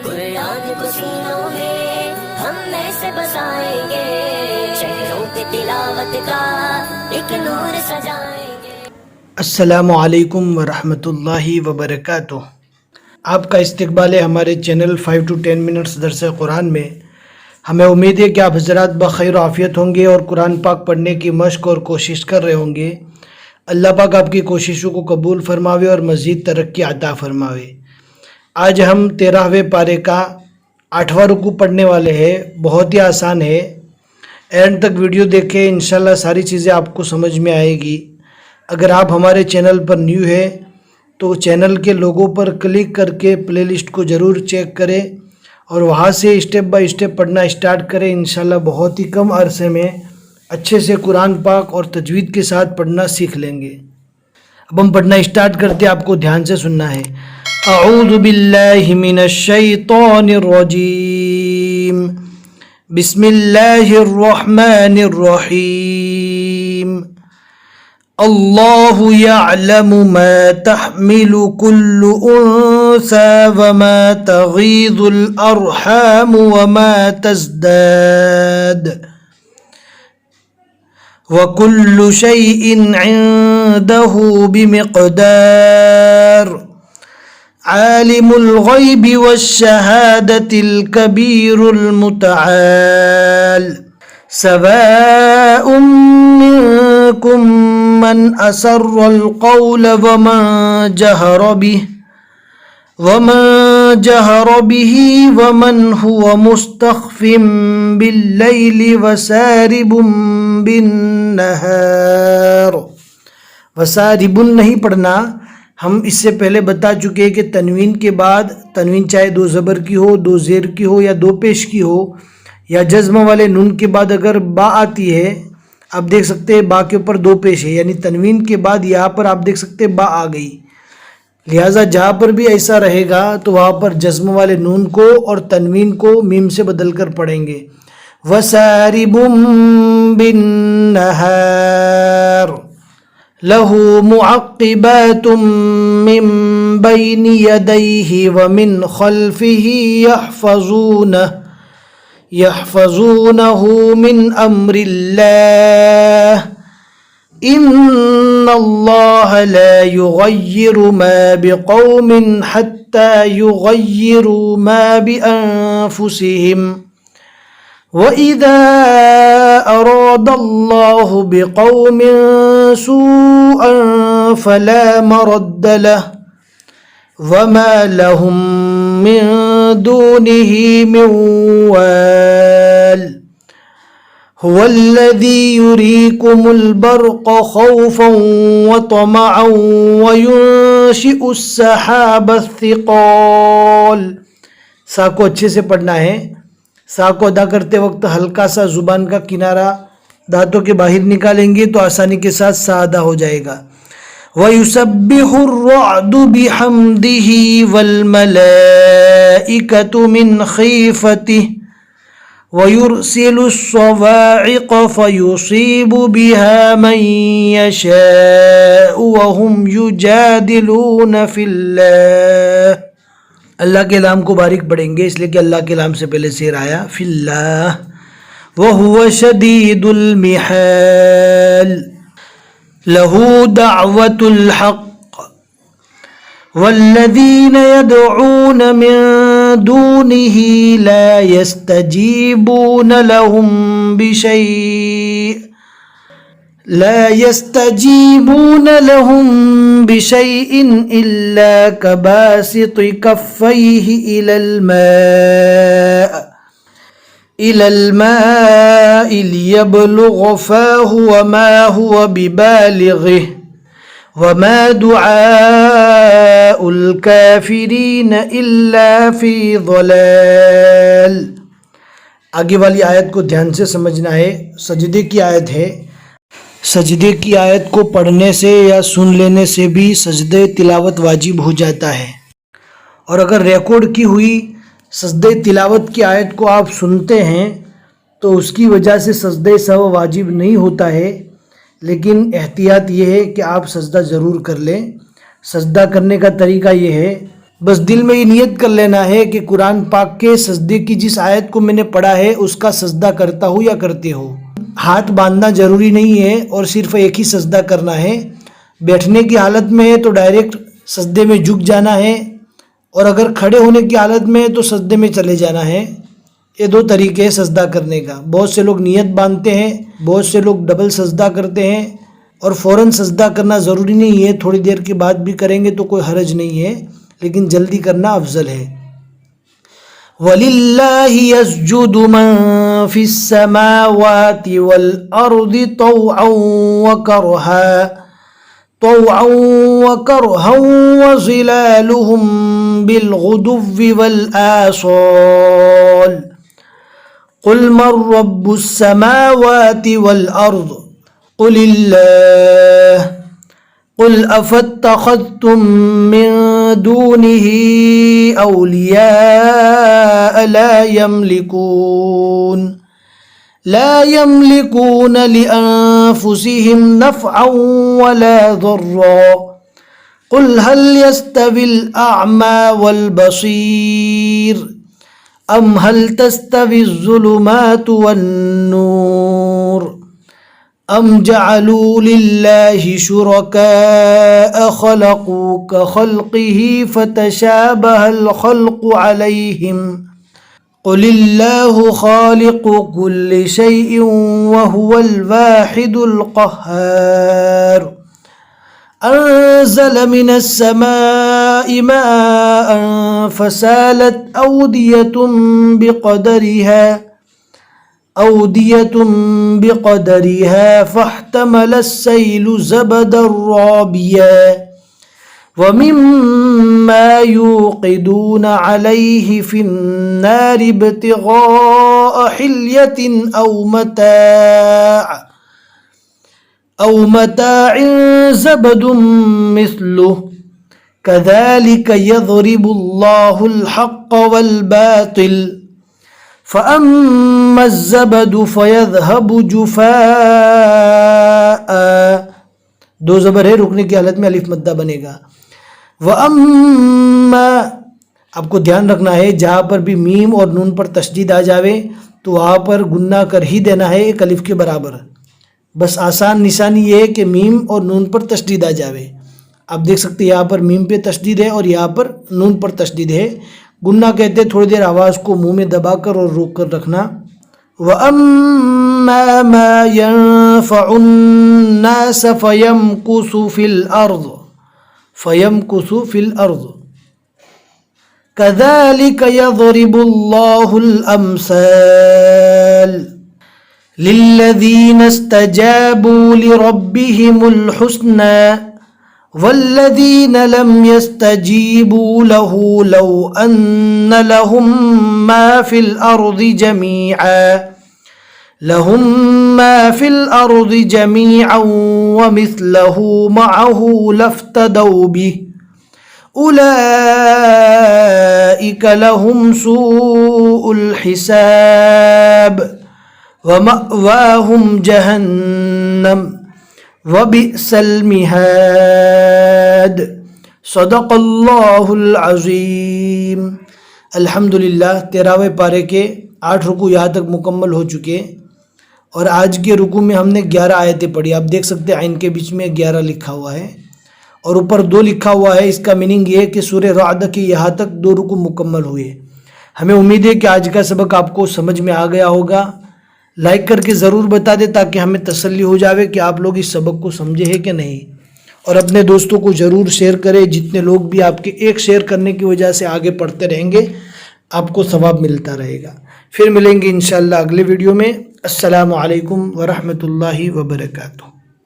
قرآن کو سینوں میں ہم ایسے بسائیں گے، شہروں پہ تلاوت کا ایک نور سجائیں گے۔ السلام علیکم ورحمۃ اللہ وبرکاتہ۔ آپ کا استقبال ہے ہمارے چینل 5 to 10 منٹس درس قرآن میں۔ ہمیں امید ہے کہ آپ حضرات بخیر و عافیت ہوں گے اور قرآن پاک پڑھنے کی مشق اور کوشش کر رہے ہوں گے۔ اللہ پاک آپ کی کوششوں کو قبول فرماوے اور مزید ترقی عطا فرماوے۔ آج ہم 13ویں پارے کا 8واں رکوع پڑھنے والے ہیں۔ بہت ہی آسان ہے، اینڈ تک ویڈیو دیکھیں، انشاءاللہ ساری چیزیں آپ کو سمجھ میں آئے گی۔ اگر آپ ہمارے چینل پر نیو ہے تو چینل کے لوگو پر کلک کر کے پلے لسٹ کو ضرور چیک کریں اور وہاں سے اسٹیپ بائی اسٹیپ پڑھنا اسٹارٹ کریں۔ انشاءاللہ بہت ہی کم عرصے میں اچھے سے قرآن پاک اور تجوید کے ساتھ پڑھنا سیکھ لیں گے۔ اب ہم پڑھنا اسٹارٹ کرتے ہیں، آپ کو دھیان سے سننا ہے۔ اعوذ باللہ من الشیطان الرجیم، بسم اللہ الرحمن الرحیم۔ اللہ یعلم ما تحمل کل انثى وما تغیض الارحام وما تزداد وكل شيء عنده بمقدار عالم الغيب والشهادة الكبير المتعال سواء منكم من أسر القول ومن جهر به ومن هو مستخف بالليل وسارب بالنهار۔ وسارب نہیں پڑھنا، ہم اس سے پہلے بتا چکے ہیں کہ تنوین کے بعد، تنوین چاہے 2 زبر کی ہو، 2 زیر کی ہو یا 2 پیش کی ہو، یا جزم والے نون کے بعد اگر با آتی ہے، آپ دیکھ سکتے ہیں با کے اوپر 2 پیش ہے، یعنی تنوین کے بعد یہاں پر آپ دیکھ سکتے ہیں با آ گئی، لہٰذا جہاں پر بھی ایسا رہے گا تو وہاں پر جزم والے نون کو اور تنوین کو میم سے بدل کر پڑھیں گے۔ وَسَارِبٌ بِالنَّهَارِ لَهُ مُعَقِّبَاتٌ مِّن بَيْنِ يَدَيْهِ وَمِنْ خَلْفِهِ يحفظونه من امر الله ان الله لا يغير ما بقوم حتى يغيروا ما بانفسهم واذا اراد الله بقوم سوءا فلا مرد له وما لهم من دونه من وال هو الذي يريكم البرق خوفا وطمعا وينشئ السحاب الثقال۔ سا کو اچھے سے پڑھنا ہے۔ سا کو ادا کرتے وقت ہلکا سا زبان کا کنارہ دانتوں کے باہر نکالیں گے تو آسانی کے ساتھ سا ادا ہو جائے گا۔ وَيُسَبِّحُ الرَّعْدُ بِحَمْدِهِ وَالْمَلَائِكَةُ مِنْ خِيفَتِهِ وَيُرْسِلُ الصَّوَاعِقَ فَيُصِيبُ بِهَا مَنْ يَشَاءُ وَهُمْ يُجَادِلُونَ فِي اللَّهِ۔ اللہ کے نام کو باریک پڑھیں گے، اس لیے کہ اللہ کے نام سے پہلے زیر آیا، فی اللہ۔ وَهُوَ شَدِيدُ الْمِحَالِ لَهُ دَعْوَةُ الْحَقِّ وَالَّذِينَ يَدْعُونَ مِن دُونِهِ لَا يَسْتَجِيبُونَ لَهُم بِشَيْءٍ إِلَّا كَبَاسِطِ كَفَّيْهِ إلى الماء ليبلغ فاه وما هو ببالغه وما دعاء الكافرين إلا في ضلال۔ آگے والی آیت کو دھیان سے سمجھنا ہے، سجدے کی آیت ہے۔ سجدے کی آیت کو پڑھنے سے یا سن لینے سے بھی سجدے تلاوت واجب ہو جاتا ہے، اور اگر ریکارڈ کی ہوئی سجدے تلاوت کی آیت کو آپ سنتے ہیں تو اس کی وجہ سے سجدے سہو واجب نہیں ہوتا ہے، لیکن احتیاط یہ ہے کہ آپ سجدہ ضرور کر لیں۔ سجدہ کرنے کا طریقہ یہ ہے بس دل میں یہ نیت کر لینا ہے کہ قرآن پاک کے سجدے کی جس آیت کو میں نے پڑھا ہے اس کا سجدہ کرتا ہوں یا کرتے ہو. ہاتھ باندھنا ضروری نہیں ہے اور صرف ایک ہی سجدہ کرنا ہے. بیٹھنے کی حالت میں ہے تو ڈائریکٹ سجدے میں جھک جانا ہے، اور اگر کھڑے ہونے کی حالت میں ہے تو سجدے میں چلے جانا ہے. یہ دو طریقے ہیں سجدہ کرنے کا. بہت سے لوگ نیت باندھتے ہیں، بہت سے لوگ ڈبل سجدہ کرتے ہیں، اور فوراً سجدہ کرنا ضروری نہیں ہے، تھوڑی دیر کے بعد بھی کریں گے تو کوئی حرج نہیں ہے، لیکن جلدی کرنا افضل ہے. وَلِلَّهِ يَسْجُدُ مَن فِي السَّمَاوَاتِ وَالْأَرْضِ طَوْعًا وَكَرْهًا وَظِلَالُهُم بِالْغُدُوِّ وَالْآصَالِ قُلْ مَن رَّبُّ السَّمَاوَاتِ وَالْأَرْضِ قُلِ اللَّهُ قُلْ أَفَاتَّخَذْتُم مِّن دُونِهِ أَوْلِيَاءَ لا يملكون لأنفسهم نفعا ولا ضرا قل هل يستوي الأعمى والبصير أم هل تستوي الظلمات والنور أم جعلوا لله شركاء خلقوا كخلقه فتشابه الخلق عليهم قل الله خالق كل شيء وهو الواحد القهار أنزل من السماء ماء فسالت أودية بقدرها فاحتمل السيل زبدا رابيا ومما يوقدون عليه في النار ابتغاء حلية أو متاع زبد مثله كذلك يضرب الله الحق والباطل فأما الزبد فيذهب جفاء، دو زبر ہے، رکنے کی حالت میں الف مدہ بنے گا. وَأَمَّا، آپ کو دھیان رکھنا ہے جہاں پر بھی میم اور نون پر تشدید آ جاوے تو وہاں پر گنہ کر ہی دینا ہے ایک الف کے برابر. بس آسان نشانی یہ ہے کہ میم اور نون پر تشدید آ جاوے. آپ دیکھ سکتے ہیں یہاں پر میم پہ تشدید ہے اور یہاں پر نون پر تشدید ہے. گنہ کہتے تھوڑی دیر آواز کو منہ میں دبا کر اور روک کر رکھنا. وَأَمَّا مَا يَنفَعُ النَّاسَ فَيَمْكُثُ فِي الْأَرْضِ كَذَلِكَ يَضْرِبُ اللَّهُ الْأَمْثَالَ لِلَّذِينَ اسْتَجَابُوا لِرَبِّهِمُ الْحُسْنَى وَالَّذِينَ لَمْ يَسْتَجِيبُوا لَهُ لَوْ أَنَّ لَهُم مَّا فِي الْأَرْضِ جَمِيعًا وَمِثْلَهُ مَعَهُ لَافْتَدَوْا بِهِ أُولَئِكَ لَهُمْ سُوءُ الْحِسَابِ وَمَأْوَاهُمْ جَهَنَّمُ وَبِئْسَ الْمِهَادُ. صدق اللہ العظیم. الحمدللہ 13ویں پارے کے 8 رکوع یہاں تک مکمل ہو چکے، اور آج کے رکوع میں ہم نے 11 آیتیں پڑھی. آپ دیکھ سکتے ہیں عین کے بیچ میں 11 لکھا ہوا ہے اور اوپر 2 لکھا ہوا ہے. اس کا میننگ یہ ہے کہ سورہ رعد کے یہاں تک 2 رکوع مکمل ہوئے. ہمیں امید ہے کہ آج کا سبق آپ کو سمجھ میں آ گیا ہوگا. لائک کر کے ضرور بتا دیں تاکہ ہمیں تسلی ہو جاوے کہ آپ لوگ اس سبق کو سمجھے ہیں کہ نہیں، اور اپنے دوستوں کو ضرور شیئر کریں. جتنے لوگ بھی آپ کے ایک شیئر کرنے کی وجہ سے آگے پڑھتے رہیں گے آپ کو ثواب ملتا رہے گا. پھر ملیں گے انشاءاللہ اگلے ویڈیو میں. السلام علیکم ورحمۃ اللہ وبرکاتہ.